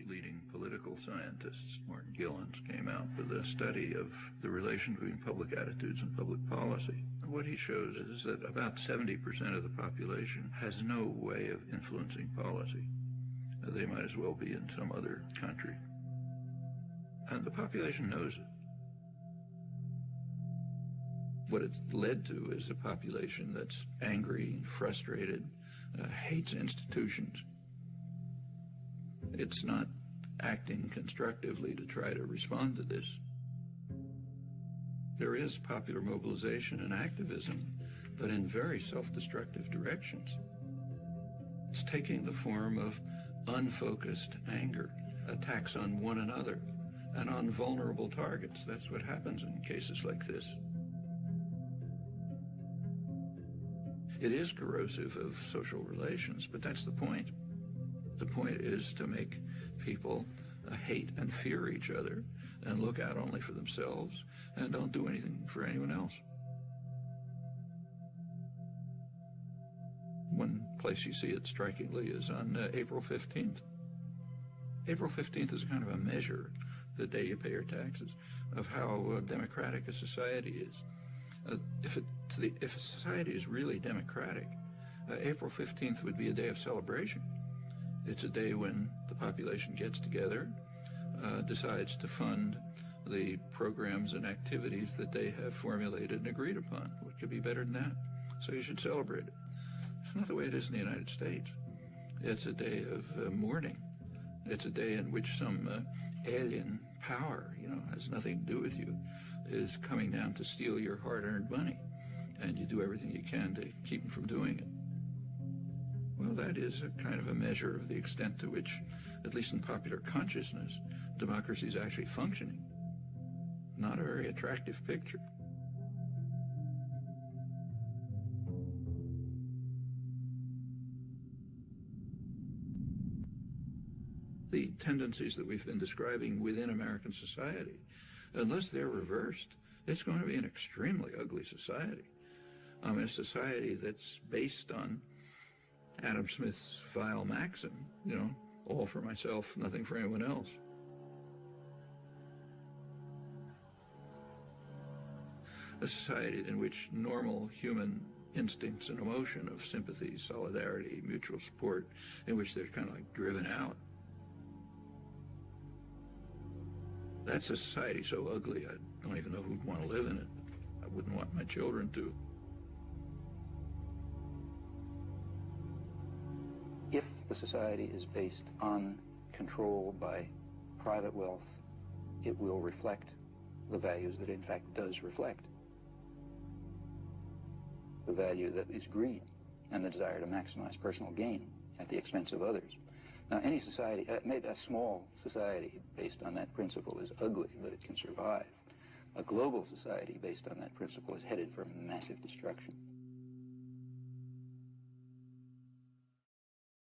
leading political scientists, Martin Gilens, came out with a study of the relation between public attitudes and public policy. And what he shows is that about 70% of the population has no way of influencing policy. They might as well be in some other country. And the population knows it. What it's led to is a population that's angry, frustrated, hates institutions. It's not acting constructively to try to respond to this. There is popular mobilization and activism, but in very self-destructive directions. It's taking the form of unfocused anger, attacks on one another, and on vulnerable targets. That's what happens in cases like this. It is corrosive of social relations, but that's the point. The point is to make people hate and fear each other and look out only for themselves and don't do anything for anyone else. One place you see it strikingly is on April 15th. April 15th is kind of a measure, the day you pay your taxes, of how democratic a society is. If a society is really democratic, April 15th would be a day of celebration. It's a day when the population gets together, decides to fund the programs and activities that they have formulated and agreed upon. What could be better than that? So you should celebrate it. It's not the way it is in the United States. It's a day of mourning. It's a day in which some alien power, has nothing to do with you, is coming down to steal your hard-earned money, and you do everything you can to keep them from doing it. Well, that is a kind of a measure of the extent to which, at least in popular consciousness, democracy is actually functioning. Not a very attractive picture. The tendencies that we've been describing within American society, unless they're reversed, it's going to be an extremely ugly society. A society that's based on Adam Smith's vile maxim, all for myself, nothing for anyone else. A society in which normal human instincts and emotion of sympathy, solidarity, mutual support, in which they're kind of like driven out. That's a society so ugly, I don't even know who'd want to live in it. I wouldn't want my children to. If the society is based on control by private wealth, it will reflect the values that it in fact does reflect. The value that is greed and the desire to maximize personal gain at the expense of others. Now, any society, maybe a small society based on that principle is ugly, but it can survive. A global society based on that principle is headed for massive destruction.